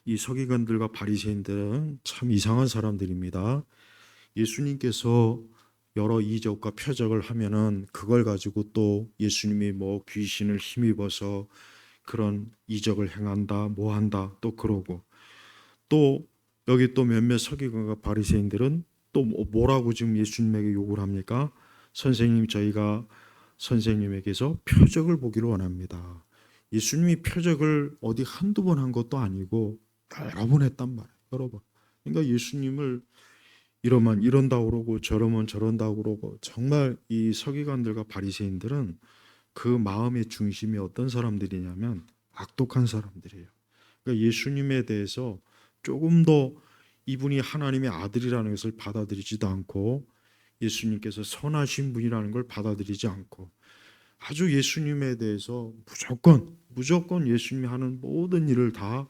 이 서기관들과 바리새인들은 참 이상한 사람들입니다. 예수님께서 여러 이적과 표적을 하면은 그걸 가지고 또 예수님이 뭐 귀신을 힘입어서 그런 이적을 행한다, 뭐 한다, 또 그러고 또 여기 또 몇몇 서기관과 바리새인들은 또 뭐라고 지금 예수님에게 요구를 합니까? 선생님, 저희가 선생님에게서 표적을 보기를 원합니다. 예수님이 표적을 어디 한두 번 한 것도 아니고 여러 번 했단 말이에요. 여러 번. 그러니까 예수님을 이러면 이런다 그러고 저러면 저런다 그러고 정말 이 서기관들과 바리새인들은 그 마음의 중심이 어떤 사람들이냐면 악독한 사람들이에요. 그러니까 예수님에 대해서 조금 더 이분이 하나님의 아들이라는 것을 받아들이지도 않고 예수님께서 선하신 분이라는 걸 받아들이지 않고 아주 예수님에 대해서 무조건 예수님이 하는 모든 일을 다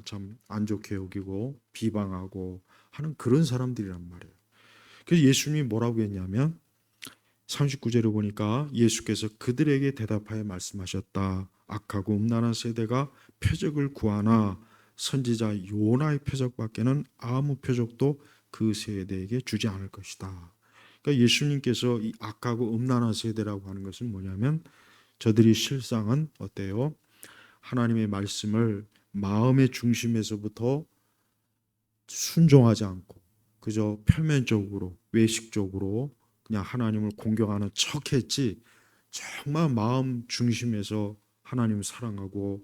참 안 좋게 여기고 비방하고 하는 그런 사람들이란 말이에요. 그래서 예수님이 뭐라고 했냐면 39절에 보니까 예수께서 그들에게 대답하여 말씀하셨다. 악하고 음란한 세대가 표적을 구하나 선지자 요나의 표적밖에는 아무 표적도 그 세대에게 주지 않을 것이다. 그러니까 예수님께서 이 악하고 음란한 세대라고 하는 것은 뭐냐면 저들이 실상은 어때요? 하나님의 말씀을 마음의 중심에서부터 순종하지 않고 그저 표면적으로 외식적으로 그냥 하나님을 공경하는 척했지 정말 마음 중심에서 하나님을 사랑하고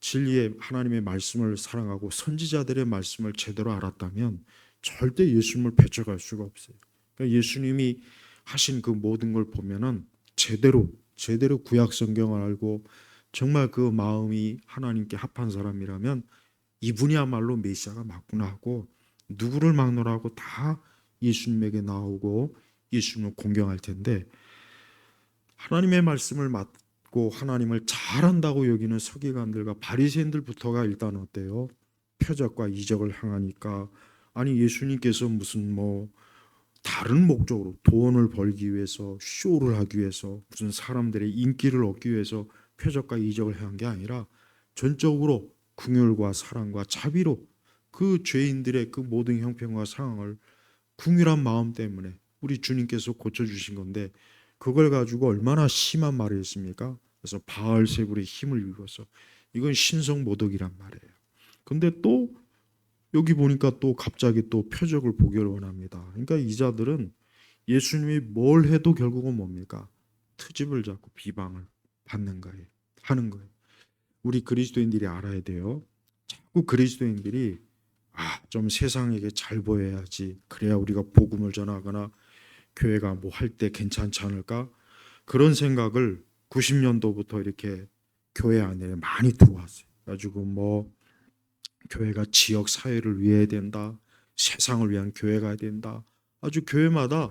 진리의 하나님의 말씀을 사랑하고 선지자들의 말씀을 제대로 알았다면 절대 예수님을 배척할 수가 없어요. 그러니까 예수님이 하신 그 모든 걸 보면은 제대로 구약 성경을 알고 정말 그 마음이 하나님께 합한 사람이라면 이분이야말로 메시아가 맞구나 하고 누구를 막노라고 다 예수님에게 나오고 예수님을 공경할 텐데 하나님의 말씀을 맡고 하나님을 잘한다고 여기는 서기관들과 바리새인들부터가 일단 어때요? 표적과 이적을 행하니까 아니 예수님께서 무슨 뭐 다른 목적으로 돈을 벌기 위해서 쇼를 하기 위해서 무슨 사람들의 인기를 얻기 위해서 표적과 이적을 행한 게 아니라 전적으로 긍휼과 사랑과 자비로 그 죄인들의 그 모든 형편과 상황을 긍휼한 마음 때문에 우리 주님께서 고쳐주신 건데 그걸 가지고 얼마나 심한 말을 했습니까? 그래서 바알세불의 힘을 입어서 이건 신성모독이란 말이에요. 근데 또 여기 보니까 또 갑자기 또 표적을 보기를 원합니다. 그러니까 이 자들은 예수님이 뭘 해도 결국은 뭡니까? 트집을 잡고 비방을 받는 거예요. 하는 거예요. 우리 그리스도인들이 알아야 돼요. 자꾸 그리스도인들이 좀 세상에게 잘 보여야지. 그래야 우리가 복음을 전하거나 교회가 뭐 할 때 괜찮지 않을까? 그런 생각을 90년도부터 이렇게 교회 안에 많이 들어왔어요. 가지고 뭐 교회가 지역 사회를 위해야 된다. 세상을 위한 교회가 된다. 아주 교회마다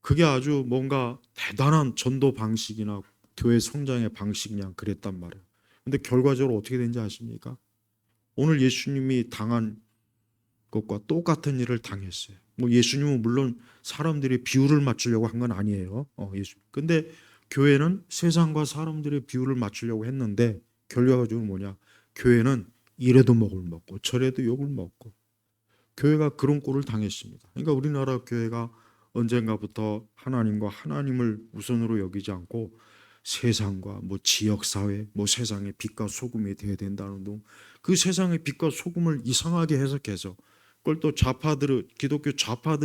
그게 아주 뭔가 대단한 전도 방식이나 교회 성장의 방식이냐 그랬단 말이에요. 근데 결과적으로 어떻게 된지 아십니까? 오늘 예수님이 당한 것과 똑같은 일을 당했어요. 뭐 예수님은 물론 사람들의 비율을 맞추려고 한 건 아니에요. 근데 교회는 세상과 사람들의 비율을 맞추려고 했는데 결과적으로 뭐냐? 교회는 이래도 먹을 먹고 저래도 욕을 먹고 교회가 그런 꼴을 당했습니다. 그러니까 우리나라 교회가 언젠가부터 하나님과 하나님을 우선으로 여기지 않고 세상과 뭐 지역 사회, 뭐 세상의 빛과 소금이 되어야 된다는 둥, 그 세상의 빛과 소금을 이상하게 해석해서 그걸 또 기독교 좌파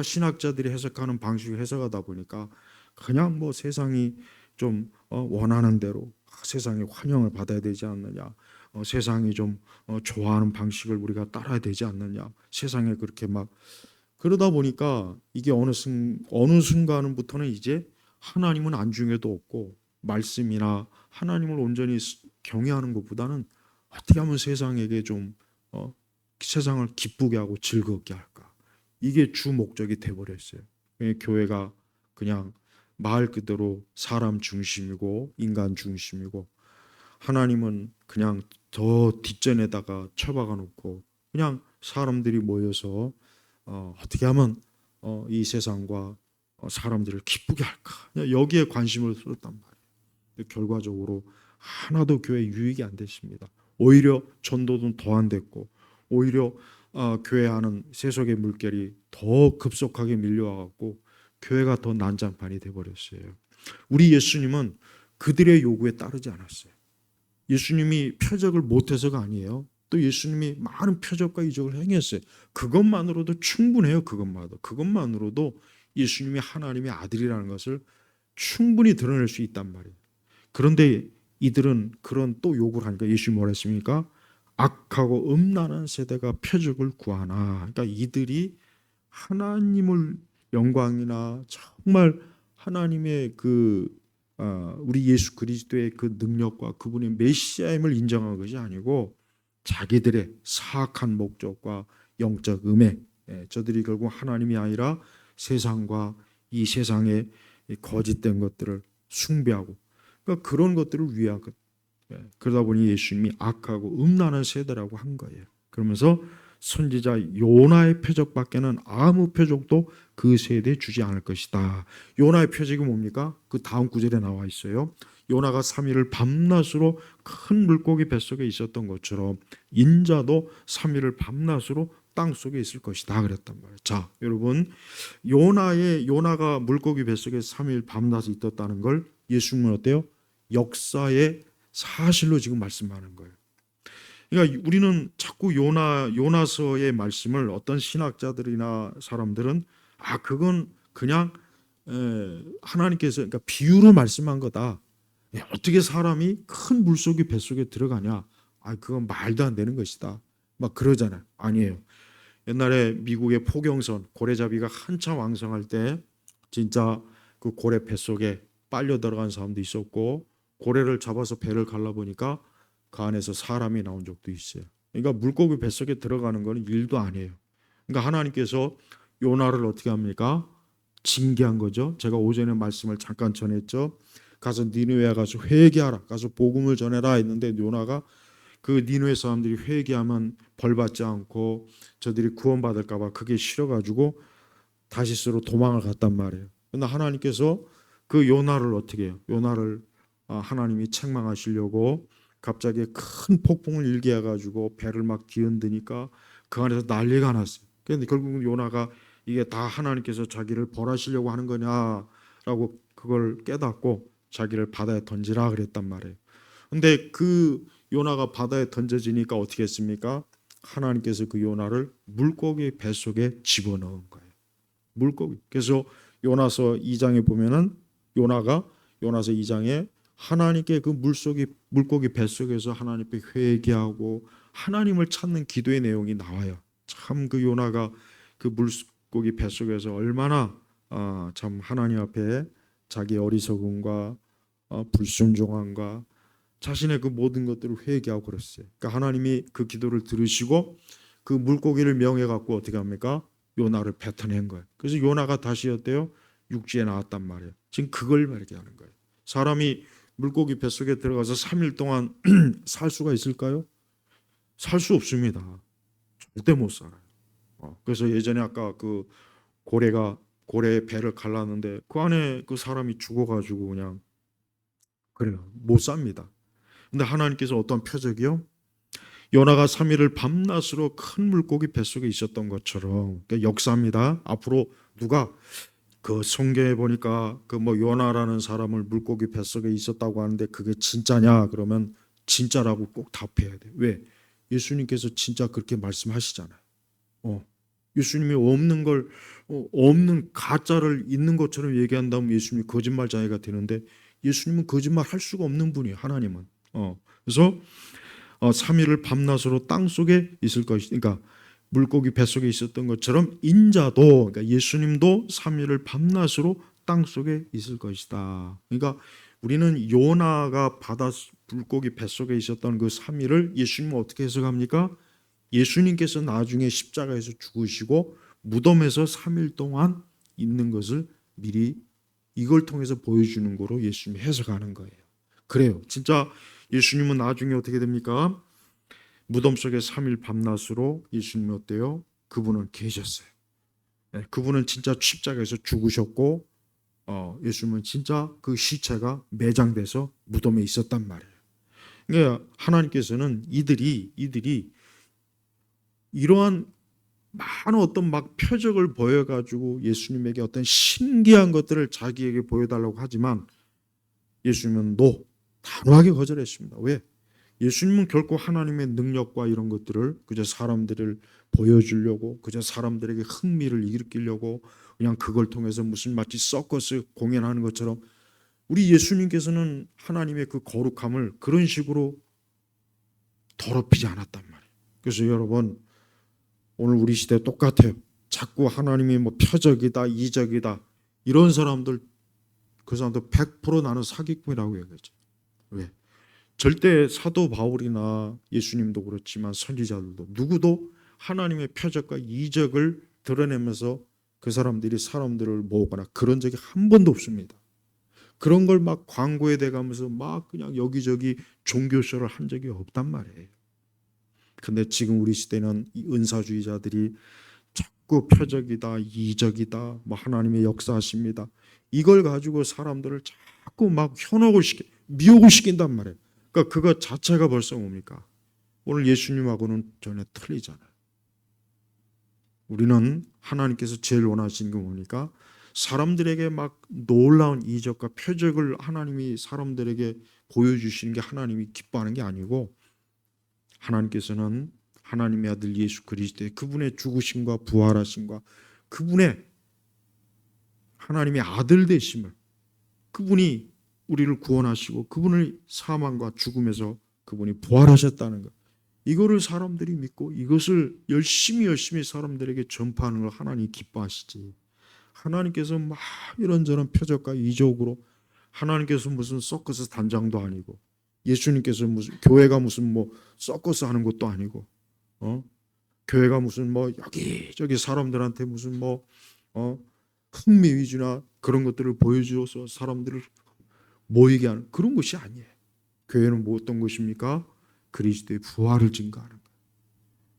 신학자들이 해석하는 방식을 해석하다 보니까 그냥 뭐 세상이 좀 원하는 대로 세상의 환영을 받아야 되지 않느냐, 세상이 좀 좋아하는 방식을 우리가 따라야 되지 않느냐, 세상에 그렇게 막 그러다 보니까 이게 어느 순간부터는 이제 하나님은 안중에도 없고 말씀이나 하나님을 온전히 경외하는 것보다는 어떻게 하면 세상에게 좀 세상을 기쁘게 하고 즐겁게 할까, 이게 주 목적이 돼버렸어요. 교회가 그냥 말 그대로 사람 중심이고 인간 중심이고 하나님은 그냥 더 뒷전에다가 처박아 놓고 그냥 사람들이 모여서 어떻게 하면 이 세상과 사람들을 기쁘게 할까, 그냥 여기에 관심을 쏟았단 말이에요. 결과적으로 하나도 교회 유익이 안 됐습니다. 오히려 전도는 더 안 됐고, 오히려 교회 안은 세속의 물결이 더 급속하게 밀려와갖고 교회가 더 난장판이 돼버렸어요. 우리 예수님은 그들의 요구에 따르지 않았어요. 예수님이 표적을 못해서가 아니에요. 또 예수님이 많은 표적과 이적을 행했어요. 그것만으로도 충분해요. 그것만으로도 예수님이 하나님의 아들이라는 것을 충분히 드러낼 수 있단 말이에요. 그런데 이들은 그런 또 요구를 하니까 예수님이 뭐라 했습니까? 악하고 음란한 세대가 표적을 구하나. 그러니까 이들이 하나님을 영광이나 정말 하나님의 우리 예수 그리스도의 그 능력과 그분의 메시아임을 인정한 것이 아니고 자기들의 사악한 목적과 영적 음해, 저들이 결국 하나님이 아니라 세상과 이 세상의 거짓된 것들을 숭배하고, 그러니까 그런 것들을 위한 것. 그러다 보니 예수님이 악하고 음란한 세대라고 한 거예요. 그러면서 선지자 요나의 표적밖에는 아무 표적도 그 세대에 주지 않을 것이다. 요나의 표적이 뭡니까? 그 다음 구절에 나와 있어요. 요나가 3일을 밤낮으로 큰 물고기 뱃속에 있었던 것처럼 인자도 3일을 밤낮으로 땅 속에 있을 것이다 그랬단 말이에요. 자, 여러분, 요나가 물고기 뱃속에 3일 밤낮에 있었다는 걸 예수님은 어때요? 역사의 사실로 지금 말씀하는 거예요. 그러니까 우리는 자꾸 요나서의 말씀을 어떤 신학자들이나 사람들은 그건 그냥 하나님께서 그러니까 비유로 말씀한 거다. 어떻게 사람이 큰 물속에 뱃속에 들어가냐? 그건 말도 안 되는 것이다. 막 그러잖아요. 아니에요. 옛날에 미국의 포경선 고래잡이가 한참 왕성할 때 진짜 그 고래 뱃속에 빨려 들어간 사람도 있었고, 고래를 잡아서 배를 갈라보니까 그 안에서 사람이 나온 적도 있어요. 그러니까 물고기 뱃속에 들어가는 거는 일도 아니에요. 그러니까 하나님께서 요나를 어떻게 합니까? 징계한 거죠. 제가 오전에 말씀을 잠깐 전했죠. 가서 니느웨에 가서 회개하라, 가서 복음을 전해라 했는데 요나가 그 니느웨 사람들이 회개하면 벌 받지 않고 저들이 구원받을까 봐 그게 싫어가지고 다시스로 도망을 갔단 말이에요. 그런데 하나님께서 그 요나를 어떻게 해요? 요나를 하나님이 책망하시려고 갑자기 큰 폭풍을 일게 해가지고 배를 막 뒤흔드니까 그 안에서 난리가 났어요. 그런데 결국은 요나가 이게 다 하나님께서 자기를 벌하시려고 하는 거냐라고 그걸 깨닫고 자기를 바다에 던지라 그랬단 말이에요. 근데 그 요나가 바다에 던져지니까 어떻게 했습니까? 하나님께서 그 요나를 물고기 뱃속에 집어넣은 거예요. 물고기. 그래서 요나서 2장에 보면은 요나서 2장에 하나님께 그 물고기 뱃속에서 하나님께 회개하고 하나님을 찾는 기도의 내용이 나와요. 참 그 요나가 그 물고기 뱃속에서 얼마나 참 하나님 앞에 자기의 어리석음과 불순종함과 자신의 그 모든 것들을 회개하고 그랬어요. 그러니까 하나님이 그 기도를 들으시고 그 물고기를 명해 갖고 어떻게 합니까? 요나를 뱉어낸 거예요. 그래서 요나가 다시 어때요? 육지에 나왔단 말이에요. 지금 그걸 말하는 거예요. 사람이 물고기 뱃속에 들어가서 3일 동안 살 수가 있을까요? 살 수 없습니다. 절대 못 살아요. 그래서 예전에 아까 그 고래의 배를 갈랐는데 그 안에 그 사람이 죽어가지고 그냥 그래요. 못 삽니다. 근데 하나님께서 어떤 표적이요? 요나가 3일을 밤낮으로 큰 물고기 뱃속에 있었던 것처럼, 그러니까 역사입니다. 앞으로 누가 그 성경에 보니까 그 뭐 요나라는 사람을 물고기 뱃속에 있었다고 하는데 그게 진짜냐? 그러면 진짜라고 꼭 답해야 돼. 왜? 예수님께서 진짜 그렇게 말씀하시잖아요. 예수님이 없는 가짜를 있는 것처럼 얘기한다면 예수님이 거짓말쟁이가 되는데 예수님은 거짓말 할 수가 없는 분이에요. 하나님은. 그래서 3일을 밤낮으로 땅 속에 있을 것이, 그러니까 물고기 뱃속에 있었던 것처럼 인자도, 그러니까 예수님도 3일을 밤낮으로 땅 속에 있을 것이다. 그러니까 우리는 요나가 물고기 뱃속에 있었던 그 3일을 예수님은 어떻게 해석합니까? 예수님께서 나중에 십자가에서 죽으시고 무덤에서 3일 동안 있는 것을 미리 이걸 통해서 보여주는 거로 예수님이 해석하는 거예요. 그래요. 진짜 예수님은 나중에 어떻게 됩니까? 무덤 속에 3일 밤낮으로 예수님이 어때요? 그분은 계셨어요. 그분은 진짜 십자가에서 죽으셨고 예수님은 진짜 그 시체가 매장돼서 무덤에 있었단 말이에요. 그러니까 하나님께서는 이들이 이러한 많은 어떤 막 표적을 보여가지고 예수님에게 어떤 신기한 것들을 자기에게 보여달라고 하지만 예수님은 단호하게 거절했습니다. 왜? 예수님은 결코 하나님의 능력과 이런 것들을 그저 사람들을 보여주려고, 그저 사람들에게 흥미를 일으키려고 그냥 그걸 통해서 무슨 마치 서커스 공연하는 것처럼, 우리 예수님께서는 하나님의 그 거룩함을 그런 식으로 더럽히지 않았단 말이에요. 그래서 여러분, 오늘 우리 시대 똑같아요. 자꾸 하나님이 뭐 표적이다, 이적이다, 이런 사람들, 그 사람들 100% 나는 사기꾼이라고 얘기하죠. 왜? 절대 사도 바울이나 예수님도 그렇지만 선지자들도 누구도 하나님의 표적과 이적을 드러내면서 그 사람들이 사람들을 모으거나 그런 적이 한 번도 없습니다. 그런 걸 막 광고에 대가면서 막 그냥 여기저기 종교쇼를 한 적이 없단 말이에요. 근데 지금 우리 시대는 이 은사주의자들이 자꾸 표적이다, 이적이다, 뭐 하나님의 역사하십니다, 이걸 가지고 사람들을 자꾸 막 미혹을 시킨단 말이에요. 그러니까 그것 자체가 벌써 뭡니까? 오늘 예수님하고는 전혀 틀리잖아요. 우리는 하나님께서 제일 원하시는 게 뭡니까? 사람들에게 막 놀라운 이적과 표적을 하나님이 사람들에게 보여주시는 게 하나님이 기뻐하는 게 아니고, 하나님께서는 하나님의 아들 예수 그리스도의 그분의 죽으심과 부활하심과 그분의 하나님의 아들 되심을, 그분이 우리를 구원하시고 그분을 사망과 죽음에서 그분이 부활하셨다는 것, 이거를 사람들이 믿고 이것을 열심히 사람들에게 전파하는 걸 하나님이 기뻐하시지. 하나님께서 막 이런저런 표적과 이적으로, 하나님께서 무슨 서커스 단장도 아니고, 예수님께서 무슨 교회가 무슨 뭐 서커스 하는 것도 아니고, 교회가 무슨 뭐 여기저기 사람들한테 무슨 뭐 흥미 위주나 그런 것들을 보여주어서 사람들을 모이게 하는 그런 것이 아니에요. 교회는 뭐 어떤 것입니까? 그리스도의 부활을 증거하는 거예요.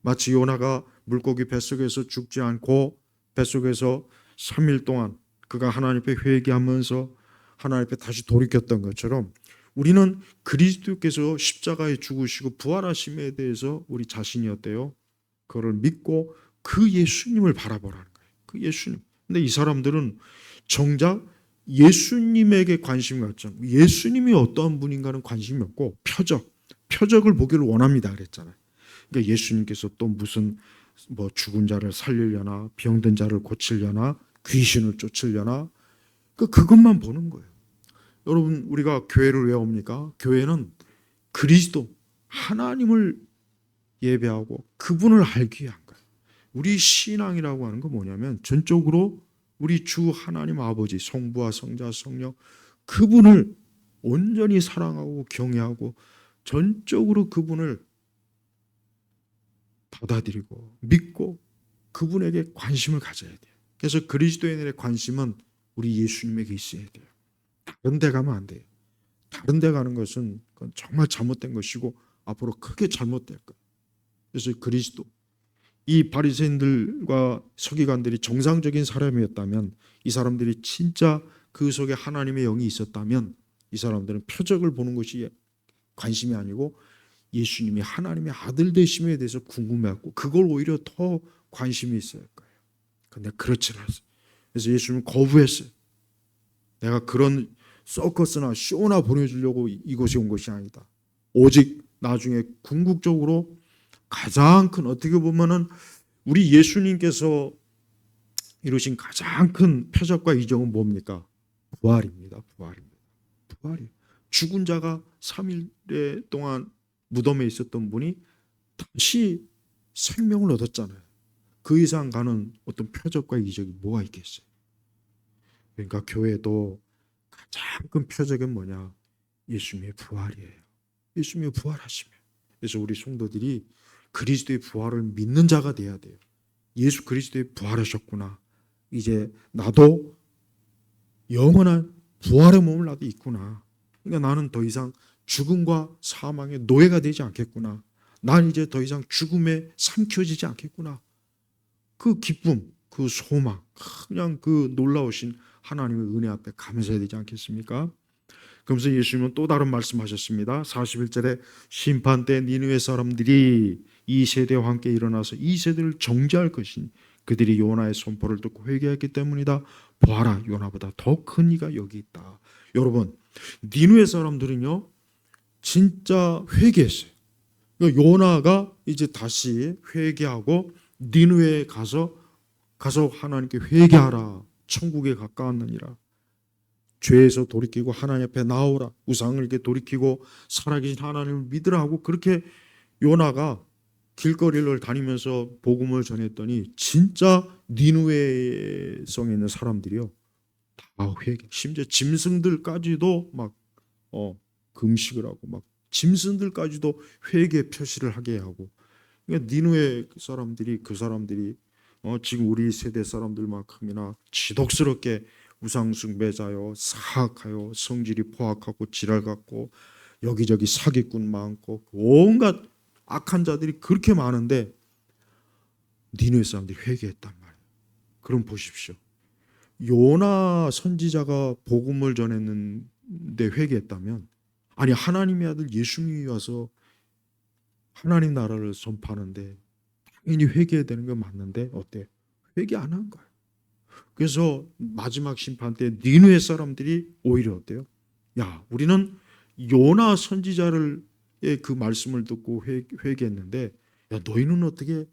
마치 요나가 물고기 뱃속에서 죽지 않고 뱃속에서 3일 동안 그가 하나님 앞에 회개하면서 하나님 앞에 다시 돌이켰던 것처럼, 우리는 그리스도께서 십자가에 죽으시고 부활하심에 대해서 우리 자신이 어때요? 그거를 믿고 그 예수님을 바라보라는 거예요. 그 예수님. 근데 이 사람들은 정작 예수님에게 관심이 갖잖아요. 예수님이 어떠한 분인가는 관심이 없고 표적을 보기를 원합니다 그랬잖아요. 그러니까 예수님께서 또 무슨 뭐 죽은 자를 살리려나, 병든 자를 고치려나, 귀신을 쫓으려나, 그것만 보는 거예요. 여러분, 우리가 교회를 왜 옵니까? 교회는 그리스도 하나님을 예배하고 그분을 알기 위한 거예요. 우리 신앙이라고 하는 건 뭐냐면 전적으로 우리 주 하나님 아버지, 성부와 성자, 성령, 그분을 온전히 사랑하고 경외하고 전적으로 그분을 받아들이고 믿고 그분에게 관심을 가져야 돼요. 그래서 그리스도인의 관심은 우리 예수님에게 있어야 돼요. 다른 데 가면 안 돼요. 다른 데 가는 것은 그건 정말 잘못된 것이고 앞으로 크게 잘못될 거예요. 그래서 그리스도, 이 바리새인들과 서기관들이 정상적인 사람이었다면, 이 사람들이 진짜 그 속에 하나님의 영이 있었다면, 이 사람들은 표적을 보는 것이 관심이 아니고 예수님이 하나님의 아들 되심에 대해서 궁금해하고 그걸 오히려 더 관심이 있을 거예요. 그런데 그렇지 않았어요. 그래서 예수님은 거부했어요. 내가 그런 서커스나 쇼나 보내주려고 이곳에 온 것이 아니다. 오직 나중에 궁극적으로 가장 큰, 어떻게 보면은 우리 예수님께서 이루신 가장 큰 표적과 이적은 뭡니까? 부활입니다. 부활이. 죽은 자가 3일 동안 무덤에 있었던 분이 다시 생명을 얻었잖아요. 그 이상 가는 어떤 표적과 이적이 뭐가 있겠어요? 그러니까 교회도 가장 큰 표적은 뭐냐? 예수님의 부활이에요. 예수님의 부활하시면. 그래서 우리 성도들이 그리스도의 부활을 믿는 자가 돼야 돼요. 예수 그리스도의 부활하셨구나. 이제 나도 영원한 부활의 몸을 나도 있구나. 그러니까 나는 더 이상 죽음과 사망의 노예가 되지 않겠구나. 난 이제 더 이상 죽음에 삼켜지지 않겠구나. 그 기쁨, 그 소망, 그냥 그 놀라우신 하나님의 은혜 앞에 감사해야 되지 않겠습니까? 그러면서 예수님은 또 다른 말씀하셨습니다. 41절에 심판 때 니느웨 사람들이 이 세대와 함께 일어나서 이 세대를 정죄할 것이니 그들이 요나의 선포를 듣고 회개했기 때문이다. 보아라, 요나보다 더 큰 이가 여기 있다. 여러분, 니느웨 사람들은요 진짜 회개했어요. 요나가 이제 다시 회개하고 니느웨에 가서 하나님께 회개하라. 천국에 가까웠느니라. 죄에서 돌이키고 하나님 앞에 나오라. 우상을 이렇게 돌이키고 살아계신 하나님을 믿으라 하고 그렇게 요나가 길거리를 다니면서 복음을 전했더니 진짜 니느웨 성에 있는 사람들이요 다 회개. 심지어 짐승들까지도 막 금식을 하고 막 짐승들까지도 회개 표시를 하게 하고. 그러니까 니느웨 사람들이 그 사람들이 지금 우리 세대 사람들만큼이나 지독스럽게 우상숭배자요, 사악하여 성질이 포악하고 지랄 같고 여기저기 사기꾼 많고 온갖 악한 자들이 그렇게 많은데 니느웨 사람들이 회개했단 말이에요. 그럼 보십시오. 요나 선지자가 복음을 전했는데 회개했다면 아니 하나님의 아들 예수님이 와서 하나님 나라를 선포하는데 당연히 회개해야 되는 건 맞는데 어때? 회개 안 한 거예요. 그래서 마지막 심판 때 니느웨 사람들이 오히려 어때요? 야, 우리는 요나 선지자의 그 말씀을 듣고 회개했는데 야, 너희는 어떻게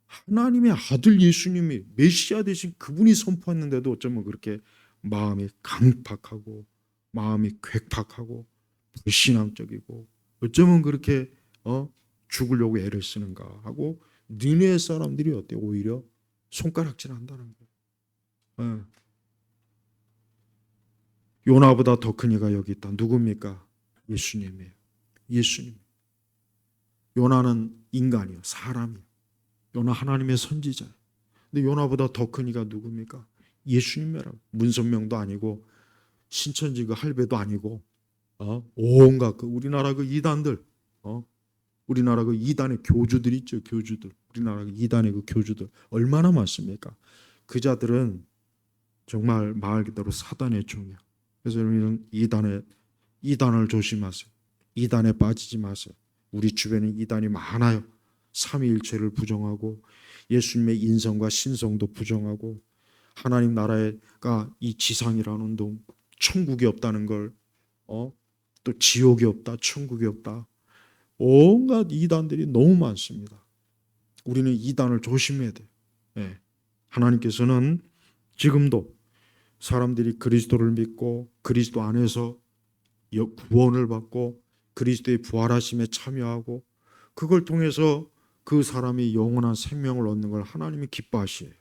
하나님의 아들 예수님이 메시아 되신 그분이 선포했는데도 어쩌면 그렇게 마음이 강팍하고 마음이 괴팍하고 불신앙적이고 어쩌면 그렇게 죽으려고 애를 쓰는가 하고 니느웨 사람들이 어때요? 오히려 손가락질 한다는 거예요. 요나보다 더 큰 이가 여기 있다. 누굽니까? 예수님이에요. 예수님. 요나는 인간이요, 사람이요. 요나 하나님의 선지자예요. 근데 요나보다 더 큰 이가 누굽니까? 예수님이라고. 문선명도 아니고 신천지 그 할배도 아니고 온갖 그 우리나라 그 이단들 우리나라 그 이단의 교주들 있죠. 교주들. 우리나라 그 이단의 그 교주들 얼마나 많습니까? 그 자들은 정말 말 그대로 사단의 종이야. 그래서 여러분은 이단을 조심하세요. 이단에 빠지지 마세요. 우리 주변에 이단이 많아요. 삼위일체를 부정하고 예수님의 인성과 신성도 부정하고 하나님 나라가 이 지상이라는 동 천국이 없다는 걸 또 지옥이 없다, 천국이 없다. 온갖 이단들이 너무 많습니다. 우리는 이단을 조심해야 돼요. 네. 하나님께서는 지금도 사람들이 그리스도를 믿고 그리스도 안에서 구원을 받고 그리스도의 부활하심에 참여하고 그걸 통해서 그 사람이 영원한 생명을 얻는 걸 하나님이 기뻐하시에요.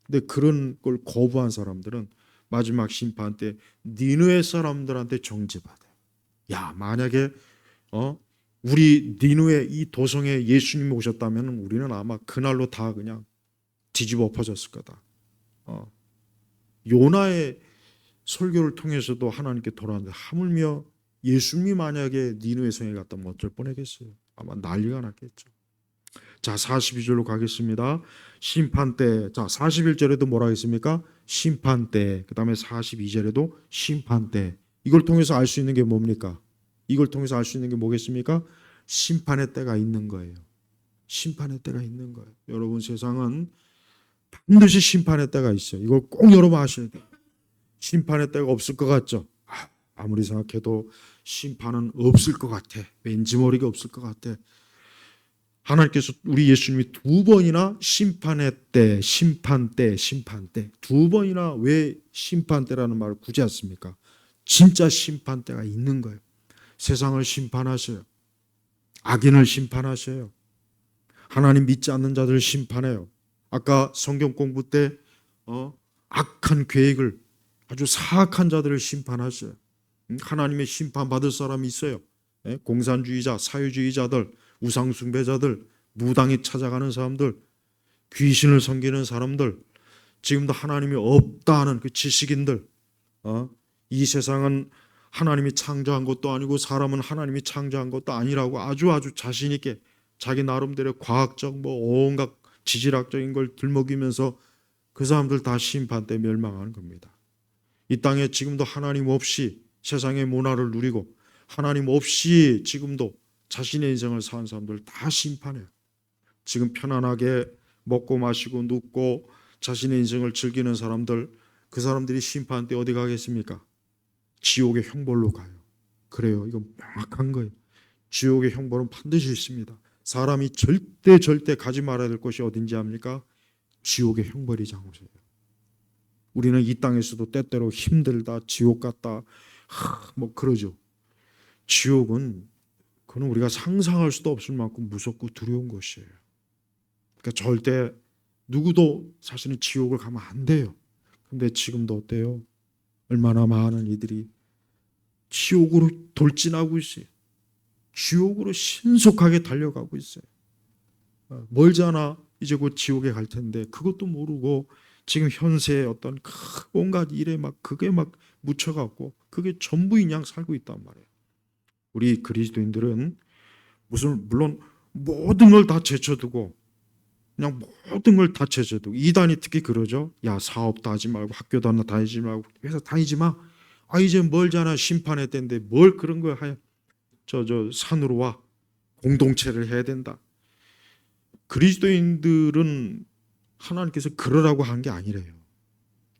근데 그런 걸 거부한 사람들은 마지막 심판 때 니느웨 사람들한테 정죄받아요. 야, 만약에 우리 니느웨 이 도성에 예수님이 오셨다면 우리는 아마 그날로 다 그냥 뒤집어 엎어졌을 거다. 요나의 설교를 통해서도 하나님께 돌아왔는데 하물며 예수님이 만약에 니느웨 성에 갔다면 어쩔 뻔했겠어요. 아마 난리가 났겠죠. 자, 42절로 가겠습니다. 심판 때. 자, 41절에도 뭐라 했습니까? 심판 때. 그다음에 42절에도 심판 때. 이걸 통해서 알 수 있는 게 뭡니까? 이걸 통해서 알 수 있는 게 뭐겠습니까? 심판의 때가 있는 거예요. 심판의 때가 있는 거예요. 여러분, 세상은 반드시 심판의 때가 있어요. 이걸 꼭 여러분 아셔야 돼요. 심판의 때가 없을 것 같죠? 아무리 생각해도 심판은 없을 것 같아. 왠지 모르게 없을 것 같아. 하나님께서 우리 예수님이 두 번이나 심판의 때, 심판 때, 심판 때 두 번이나 왜 심판 때라는 말을 굳이 했습니까? 진짜 심판 때가 있는 거예요. 세상을 심판하셔요. 악인을 심판하셔요. 하나님 믿지 않는 자들을 심판해요. 아까 성경 공부 때 악한 계획을 아주 사악한 자들을 심판하셔요. 하나님의 심판받을 사람이 있어요. 공산주의자, 사회주의자들, 우상숭배자들, 무당이 찾아가는 사람들, 귀신을 섬기는 사람들, 지금도 하나님이 없다는 그 지식인들, 이 세상은 하나님이 창조한 것도 아니고 사람은 하나님이 창조한 것도 아니라고 아주 자신 있게 자기 나름대로 과학적 온갖 지질학적인 걸 들먹이면서 그 사람들 다 심판 때 멸망하는 겁니다. 이 땅에 지금도 하나님 없이 세상의 문화를 누리고 하나님 없이 지금도 자신의 인생을 사는 사람들 다 심판해요. 지금 편안하게 먹고 마시고 눕고 자신의 인생을 즐기는 사람들, 그 사람들이 심판 때 어디 가겠습니까? 지옥의 형벌로 가요. 그래요. 이건 명확한 거예요. 지옥의 형벌은 반드시 있습니다. 사람이 절대 가지 말아야 될 곳이 어딘지 압니까? 지옥의 형벌이 장소예요. 우리는 이 땅에서도 때때로 힘들다, 지옥 같다, 뭐 그러죠. 지옥은 그건 우리가 상상할 수도 없을 만큼 무섭고 두려운 것이에요. 그러니까 절대 누구도 사실은 지옥을 가면 안 돼요. 근데 지금도 어때요? 얼마나 많은 이들이 지옥으로 돌진하고 있어요. 지옥으로 신속하게 달려가고 있어요. 멀잖아. 이제 곧 지옥에 갈 텐데 그것도 모르고 지금 현세의 어떤 온갖 일에 막 그게 막 묻혀갖고 그게 전부인 양 살고 있단 말이에요. 우리 그리스도인들은 물론 모든 걸 다 제쳐두고 그냥 모든 걸 다 제쳐두고 이단이 특히 그러죠. 야, 사업도 하지 말고 학교도 하나 다니지 말고 회사 다니지 마. 아, 이제 멀잖아. 심판의 때인데 뭘 그런 거 해. 저 산으로 와. 공동체를 해야 된다. 그리스도인들은 하나님께서 그러라고 한 게 아니래요.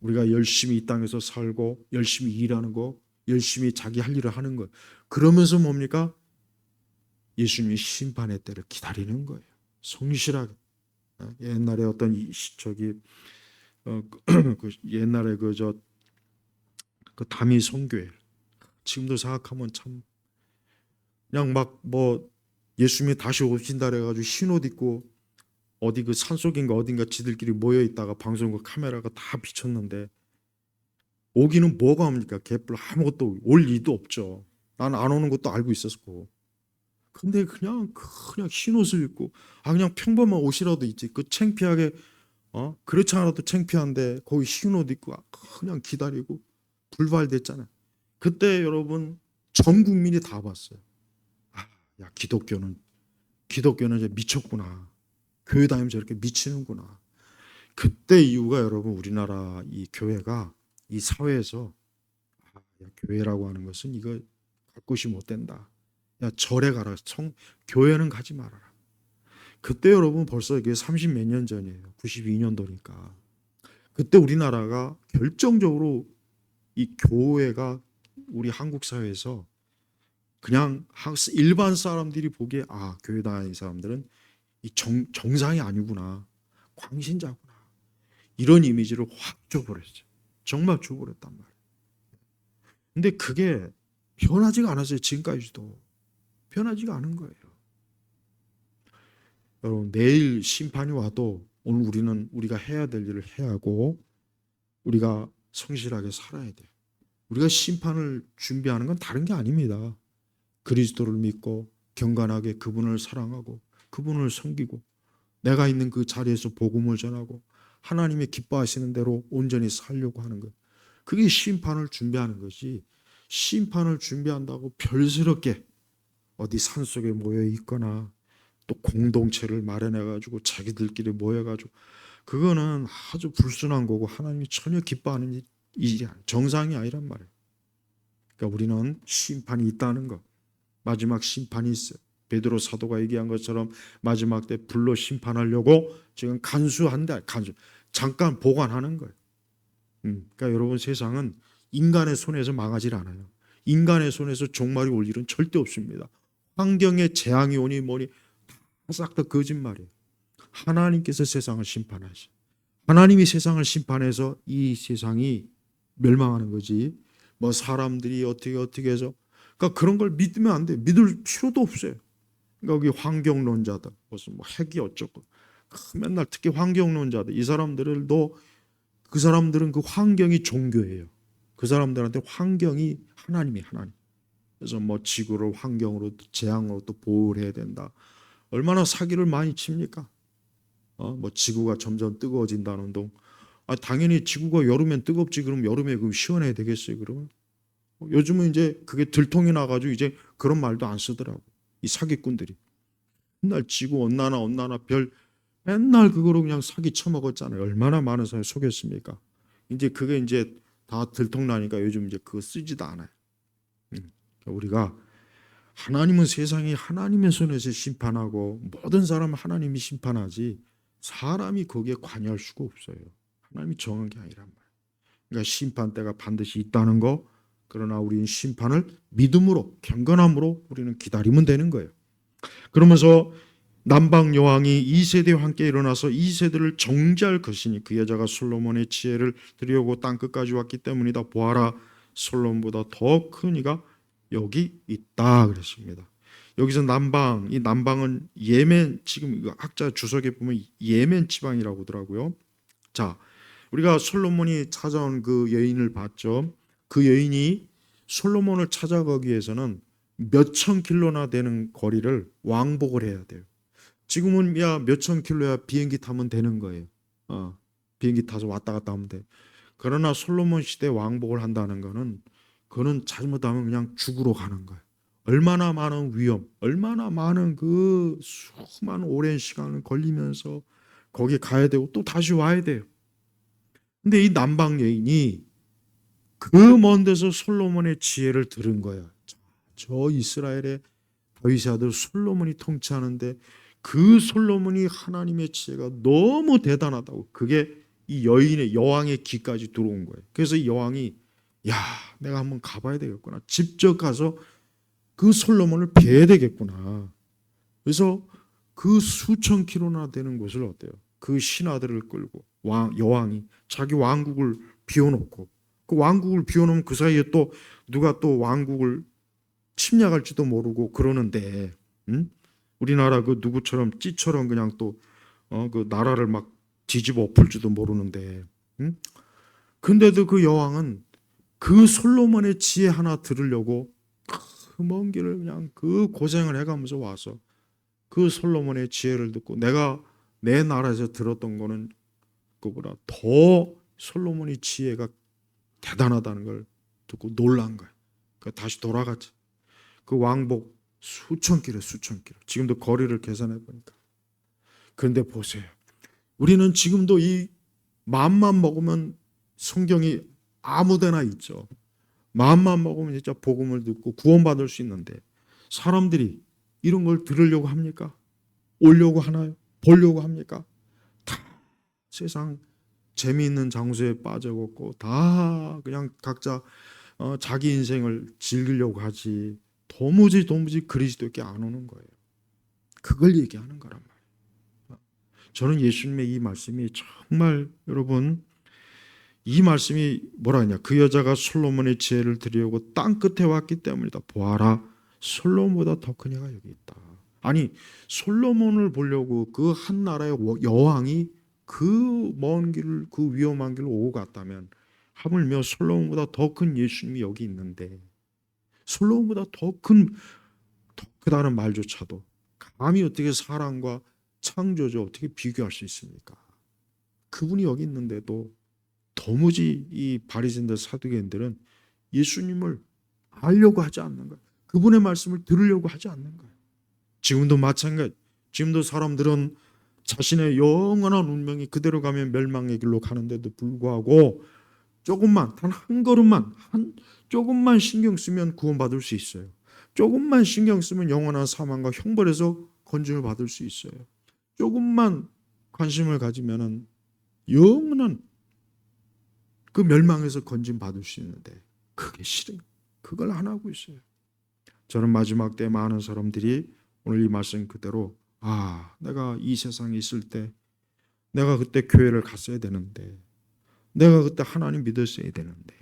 우리가 열심히 이 땅에서 살고 열심히 일하는 거, 열심히 자기 할 일을 하는 거. 그러면서 뭡니까? 예수님이 심판의 때를 기다리는 거예요. 성실하게. 옛날에 어떤 옛날에 그 다미 선교회 지금도 생각하면 참 그냥 막 뭐 예수님이 다시 오신다 그래가지고 흰 옷 입고 어디 그 산속인가 어딘가 지들끼리 모여 있다가 방송국 카메라가 다 비쳤는데 오기는 뭐가 옵니까? 개뿔 아무것도 올 리도 없죠. 난 안 오는 것도 알고 있었고. 근데 그냥 흰 옷을 입고 그냥 평범한 옷이라도 있지. 그 창피하게 그렇지 않아도 창피한데 거기 흰 옷 입고 그냥 기다리고 불발됐잖아요. 그때 여러분 전 국민이 다 봤어요. 야, 기독교는 이제 미쳤구나. 교회 다니면 저렇게 미치는구나. 그때 이유가 여러분 우리나라 이 교회가 이 사회에서 야, 교회라고 하는 것은 이거 갈 곳이 못 된다. 야, 절에 가라. 교회는 가지 말아라. 그때 여러분 벌써 이게 30 몇 년 전이에요. 92년도니까. 그때 우리나라가 결정적으로 이 교회가 우리 한국 사회에서 그냥 일반 사람들이 보기에 교회 다니는 사람들은 이 정상이 아니구나. 광신자구나. 이런 이미지를 확 줘버렸죠. 정말 줘버렸단 말이에요. 근데 그게 변하지가 않았어요. 지금까지도. 변하지가 않은 거예요. 여러분 내일 심판이 와도 오늘 우리가 해야 될 일을 해야 하고 우리가 성실하게 살아야 돼요. 우리가 심판을 준비하는 건 다른 게 아닙니다. 그리스도를 믿고 경건하게 그분을 사랑하고 그분을 섬기고 내가 있는 그 자리에서 복음을 전하고 하나님의 기뻐하시는 대로 온전히 살려고 하는 것. 그게 심판을 준비하는 것이 심판을 준비한다고 별스럽게 어디 산속에 모여 있거나 또 공동체를 마련해가지고 자기들끼리 모여가지고 그거는 아주 불순한 거고 하나님이 전혀 기뻐하는 일이 정상이 아니란 말이에요. 그러니까 우리는 심판이 있다는 것. 마지막 심판이 있어요. 베드로 사도가 얘기한 것처럼 마지막 때 불로 심판하려고 지금 간수한다. 잠깐 보관하는 거예요. 그러니까 여러분 세상은 인간의 손에서 망하지 않아요. 인간의 손에서 종말이 올 일은 절대 없습니다. 환경에 재앙이 오니 뭐니 싹 다 거짓말이에요. 하나님께서 세상을 심판하시. 하나님이 세상을 심판해서 이 세상이 멸망하는 거지. 뭐 사람들이 어떻게 해서 그러니까 그런 걸 믿으면 안 돼요. 믿을 필요도 없어요. 그러니까 여기 환경론자들 무슨 뭐 핵이 어쩌고 맨날 특히 환경론자들 이 사람들도 그 사람들은 그 환경이 종교예요. 그 사람들한테 환경이 하나님. 그래서 뭐 지구를 환경으로 재앙으로 또 보호를 해야 된다. 얼마나 사기를 많이 칩니까? 뭐 지구가 점점 뜨거워진다는 운동. 당연히 지구가 여름엔 뜨겁지. 그럼 여름에 그럼 시원해야 되겠어요. 그러면 요즘은 이제 그게 들통이 나가지고 이제 그런 말도 안 쓰더라고. 이 사기꾼들이 맨날 지구 온난화 별 맨날 그거로 그냥 사기 쳐먹었잖아요. 얼마나 많은 사람을 속였습니까? 이제 그게 이제 다 들통나니까 요즘 이제 그거 쓰지도 않아요. 우리가 하나님은 세상이 하나님의 손에서 심판하고 모든 사람은 하나님이 심판하지 사람이 거기에 관여할 수가 없어요. 하나님이 정한 게 아니란 말이에요. 그러니까 심판 때가 반드시 있다는 거, 그러나 우리는 심판을 믿음으로 경건함으로 우리는 기다리면 되는 거예요. 그러면서 남방 여왕이 2세대와 함께 일어나서 2세대를 정죄할 것이니 그 여자가 솔로몬의 지혜를 들여오고 땅끝까지 왔기 때문이다. 보아라, 솔로몬보다 더 큰 이가 여기 있다 그랬습니다. 여기서 남방, 이 남방은 예멘, 지금 학자 주석에 보면 예멘 지방이라고 하더라고요. 자, 우리가 솔로몬이 찾아온 그 여인을 봤죠. 그 여인이 솔로몬을 찾아가기 위해서는 몇천 킬로나 되는 거리를 왕복을 해야 돼요. 지금은 몇천 킬로야 비행기 타면 되는 거예요. 비행기 타서 왔다 갔다 하면 돼. 그러나 솔로몬 시대 왕복을 한다는 거는 그거는 잘못하면 그냥 죽으러 가는 거예요. 얼마나 많은 위험, 얼마나 많은 그 수많은 오랜 시간을 걸리면서 거기 가야 되고 또 다시 와야 돼요. 근데 이 남방 여인이 그 먼 데서 솔로몬의 지혜를 들은 거야. 저 이스라엘의 다윗의 아들 솔로몬이 통치하는데 그 솔로몬이 하나님의 지혜가 너무 대단하다고, 그게 이 여인의 여왕의 귀까지 들어온 거예요. 그래서 이 여왕이 내가 한번 가봐야 되겠구나. 직접 가서 그 솔로몬을 뵈야 되겠구나. 그래서 그 수천 킬로나 되는 곳을 어때요? 그 신하들을 끌고 여왕이 자기 왕국을 비워놓고, 그 왕국을 비워놓으면 그 사이에 또 누가 또 왕국을 침략할지도 모르고 그러는데, 우리나라 그 누구처럼 찌처럼 그냥 또 그 나라를 막 뒤집어 엎을지도 모르는데, 근데도 그 여왕은 그 솔로몬의 지혜 하나 들으려고 그 먼 길을 그냥 그 고생을 해가면서 와서 그 솔로몬의 지혜를 듣고, 내가 내 나라에서 들었던 거는 그보다 더 솔로몬의 지혜가 대단하다는 걸 듣고 놀란 거예요. 다시 돌아갔지. 그 왕복 수천 킬로. 지금도 거리를 계산해 보니까. 그런데 보세요. 우리는 지금도 이 마음만 먹으면 성경이 아무데나 있죠. 마음만 먹으면 진짜 복음을 듣고 구원받을 수 있는데, 사람들이 이런 걸 들으려고 합니까? 오려고 하나요? 보려고 합니까? 다 세상 재미있는 장소에 빠져갖고 다 그냥 각자 자기 인생을 즐기려고 하지, 도무지 그리스도께 안 오는 거예요. 그걸 얘기하는 거란 말이에요. 저는 예수님의 이 말씀이 정말, 여러분, 이 말씀이 뭐라 하냐, 그 여자가 솔로몬의 지혜를 들여오고 땅 끝에 왔기 때문이다. 보아라, 솔로몬보다 더 큰 이가 여기 있다. 아니, 솔로몬을 보려고 그 한 나라의 여왕이 그 먼 길을, 그 위험한 길을 오고 갔다면, 하물며 솔로몬보다 더 큰 예수님이 여기 있는데, 솔로몬보다 더 크다는 말조차도 감히 어떻게 사람과 창조주 어떻게 비교할 수 있습니까? 그분이 여기 있는데도 도무지 이 바리새인들 사두개인들은 예수님을 알려고 하지 않는 거예요. 그분의 말씀을 들으려고 하지 않는 거예요. 지금도 마찬가지. 지금도 사람들은 자신의 영원한 운명이 그대로 가면 멸망의 길로 가는데도 불구하고 조금만, 단 한 걸음만, 조금만 신경 쓰면 구원받을 수 있어요. 조금만 신경 쓰면 영원한 사망과 형벌에서 건짐을 받을 수 있어요. 조금만 관심을 가지면은 영원한 그 멸망에서 건짐 받을 수 있는데, 그게 싫어요. 그걸 안 하고 있어요. 저는 마지막 때 많은 사람들이 오늘 이 말씀 그대로, 내가 이 세상에 있을 때 내가 그때 교회를 갔어야 되는데, 내가 그때 하나님 믿었어야 되는데,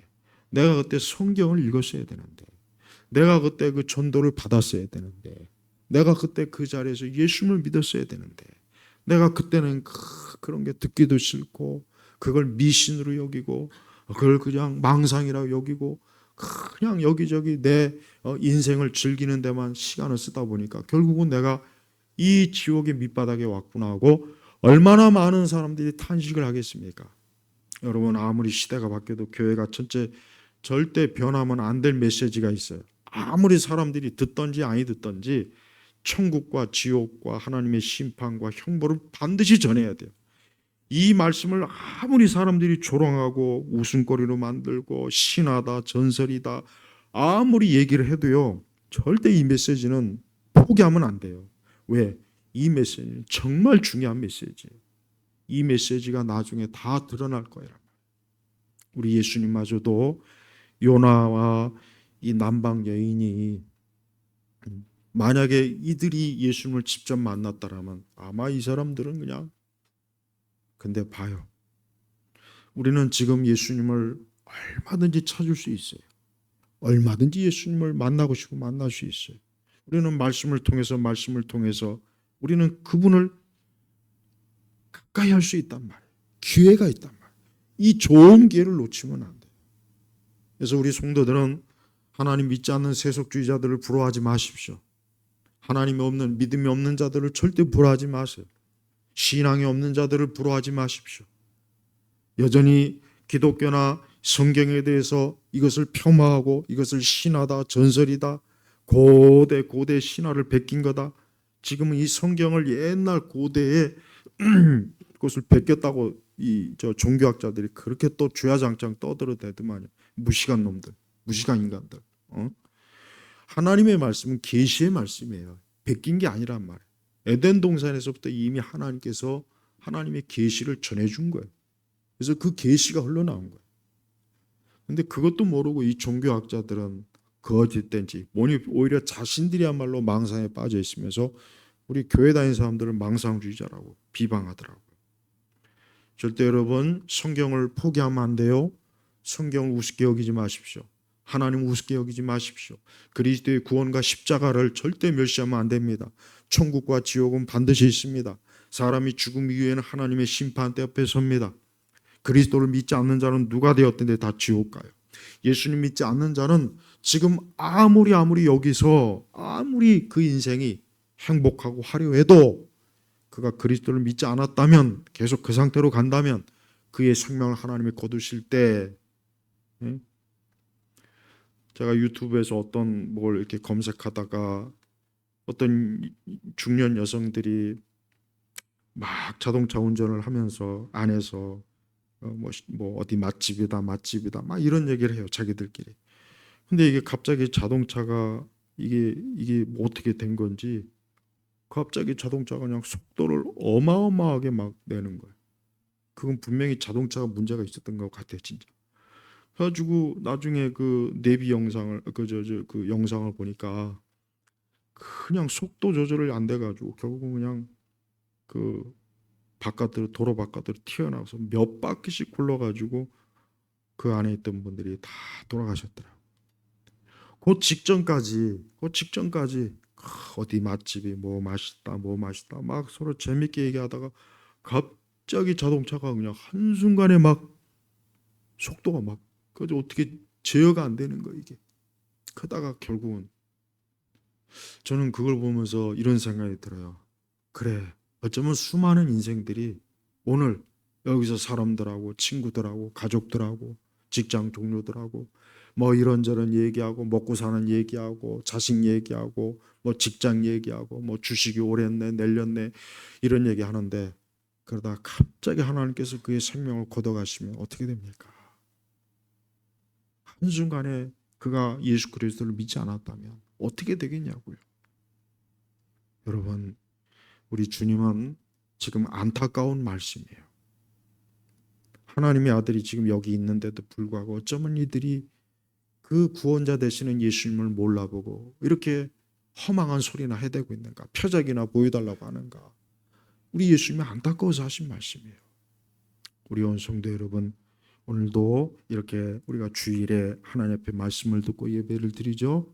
내가 그때 성경을 읽었어야 되는데, 내가 그때 그 전도를 받았어야 되는데, 내가 그때 그 자리에서 예수님을 믿었어야 되는데, 내가 그때는 그런 게 듣기도 싫고 그걸 미신으로 여기고 그걸 그냥 망상이라고 여기고 그냥 여기저기 내 인생을 즐기는 데만 시간을 쓰다 보니까 결국은 내가 이 지옥의 밑바닥에 왔구나 하고 얼마나 많은 사람들이 탄식을 하겠습니까? 여러분, 아무리 시대가 바뀌어도 교회가 절대 변하면 안 될 메시지가 있어요. 아무리 사람들이 듣든지 아니 듣든지 천국과 지옥과 하나님의 심판과 형벌을 반드시 전해야 돼요. 이 말씀을 아무리 사람들이 조롱하고 웃음거리로 만들고 신화다, 전설이다, 아무리 얘기를 해도요, 절대 이 메시지는 포기하면 안 돼요. 왜? 이 메시지는 정말 중요한 메시지예요. 이 메시지가 나중에 다 드러날 거예요. 우리 예수님마저도 요나와 이 남방 여인이 만약에 이들이 예수님을 직접 만났다라면 아마 이 사람들은 그냥, 근데 봐요. 우리는 지금 예수님을 얼마든지 찾을 수 있어요. 얼마든지 예수님을 만나고 싶고 만날 수 있어요. 우리는 말씀을 통해서 우리는 그분을 가까이 할 수 있단 말이에요. 기회가 있단 말이에요. 이 좋은 기회를 놓치면 안 돼요. 그래서 우리 성도들은 하나님 믿지 않는 세속주의자들을 부러워하지 마십시오. 하나님이 없는, 믿음이 없는 자들을 절대 부러워하지 마세요. 신앙이 없는 자들을 부러워하지 마십시오. 여전히 기독교나 성경에 대해서 이것을 폄하하고 이것을 신화다, 전설이다, 고대 신화를 베낀 거다. 지금은 이 성경을 옛날 고대에 그것을 베꼈다고 저 종교학자들이 그렇게 또 주야장창 떠들어대더만요. 무시간 놈들, 무시간 인간들. 하나님의 말씀은 계시의 말씀이에요. 베낀 게 아니란 말이에요. 에덴 동산에서부터 이미 하나님께서 하나님의 계시를 전해준 거예요. 그래서 그 계시가 흘러나온 거예요. 근데 그것도 모르고 이 종교학자들은 거짓된지 오히려 자신들이야말로 망상에 빠져 있으면서 우리 교회 다니는 사람들을 망상주의자라고 비방하더라고요. 절대 여러분 성경을 포기하면 안 돼요. 성경을 우습게 여기지 마십시오. 하나님 우습게 여기지 마십시오. 그리스도의 구원과 십자가를 절대 멸시하면 안 됩니다. 천국과 지옥은 반드시 있습니다. 사람이 죽음 이후에는 하나님의 심판대 앞에 섭니다. 그리스도를 믿지 않는 자는 누가 되었든지 다 지옥 가요. 예수님 믿지 않는 자는 지금 아무리 여기서 아무리 그 인생이 행복하고 화려해도 그가 그리스도를 믿지 않았다면, 계속 그 상태로 간다면 그의 생명을 하나님이 거두실 때, 제가 유튜브에서 어떤 뭘 이렇게 검색하다가 어떤 중년 여성들이 막 자동차 운전을 하면서 안에서 뭐 어디 맛집이다 막 이런 얘기를 해요, 자기들끼리. 근데 이게 갑자기 자동차가 이게 뭐 어떻게 된 건지 갑자기 자동차가 그냥 속도를 어마어마하게 막 내는 거예요. 그건 분명히 자동차가 문제가 있었던 것 같아요, 진짜. 그래가지고 나중에 그 내비 영상을 그 영상을 보니까 그냥 속도 조절이 안 돼가지고 결국은 그냥 그 도로 바깥으로 튀어나와서 몇 바퀴씩 굴러가지고 그 안에 있던 분들이 다 돌아가셨더라고요. 그 직전까지 어디 맛집이 뭐 맛있다 막 서로 재밌게 얘기하다가 갑자기 자동차가 그냥 한순간에 막 속도가 막 그저 어떻게 제어가 안 되는 거예요, 이게. 그러다가 결국은 저는 그걸 보면서 이런 생각이 들어요. 그래, 어쩌면 수많은 인생들이 오늘 여기서 사람들하고 친구들하고 가족들하고 직장 동료들하고 뭐 이런저런 얘기하고 먹고 사는 얘기하고 자식 얘기하고 뭐 직장 얘기하고 뭐 주식이 오랬네 내렸네 이런 얘기 하는데, 그러다 갑자기 하나님께서 그의 생명을 걷어가시면 어떻게 됩니까? 한순간에 그가 예수 그리스도를 믿지 않았다면 어떻게 되겠냐고요. 여러분, 우리 주님은 지금 안타까운 말씀이에요. 하나님의 아들이 지금 여기 있는데도 불구하고 어쩌면 이들이 그 구원자 되시는 예수님을 몰라보고 이렇게 허망한 소리나 해대고 있는가, 표적이나 보여달라고 하는가. 우리 예수님이 안타까워서 하신 말씀이에요. 우리 온 성도 여러분, 오늘도 이렇게 우리가 주일에 하나님 앞에 말씀을 듣고 예배를 드리죠.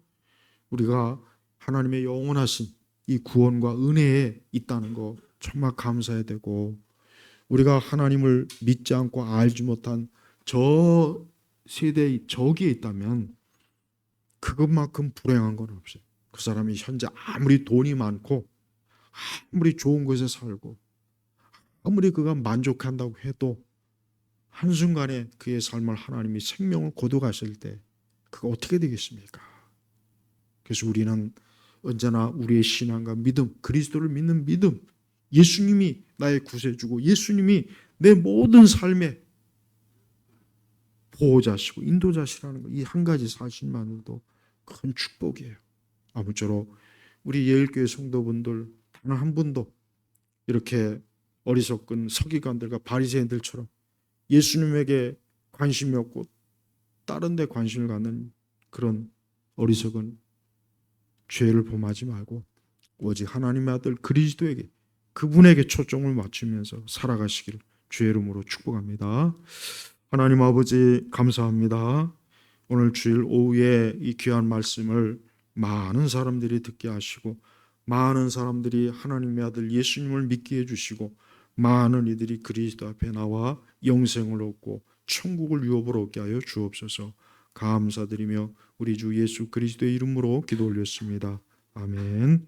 우리가 하나님의 영원하신 이 구원과 은혜에 있다는 거 정말 감사해야 되고, 우리가 하나님을 믿지 않고 알지 못한 저 세대의 저기에 있다면 그것만큼 불행한 건 없어요. 그 사람이 현재 아무리 돈이 많고 아무리 좋은 곳에 살고 아무리 그가 만족한다고 해도 한순간에 그의 삶을 하나님이 생명을 거둬가실 때 그거 어떻게 되겠습니까? 그래서 우리는 언제나 우리의 신앙과 믿음, 그리스도를 믿는 믿음, 예수님이 나의 구세주고 예수님이 내 모든 삶의 보호자시고 인도자시라는 거, 이 한 가지 사실만으로도 큰 축복이에요. 아무쪼록 우리 예일교회 성도분들 단 한 분도 이렇게 어리석은 서기관들과 바리새인들처럼 예수님에게 관심이 없고 다른 데 관심을 갖는 그런 어리석은 죄를 범하지 말고 오직 하나님의 아들 그리스도에게, 그분에게 초점을 맞추면서 살아가시기를 주의 이름으로 축복합니다. 하나님 아버지 감사합니다. 오늘 주일 오후에 이 귀한 말씀을 많은 사람들이 듣게 하시고 많은 사람들이 하나님의 아들 예수님을 믿게 해주시고 많은 이들이 그리스도 앞에 나와 영생을 얻고 천국을 유업으로 얻게 하여 주옵소서. 감사드리며 우리 주 예수 그리스도의 이름으로 기도 올렸습니다. 아멘.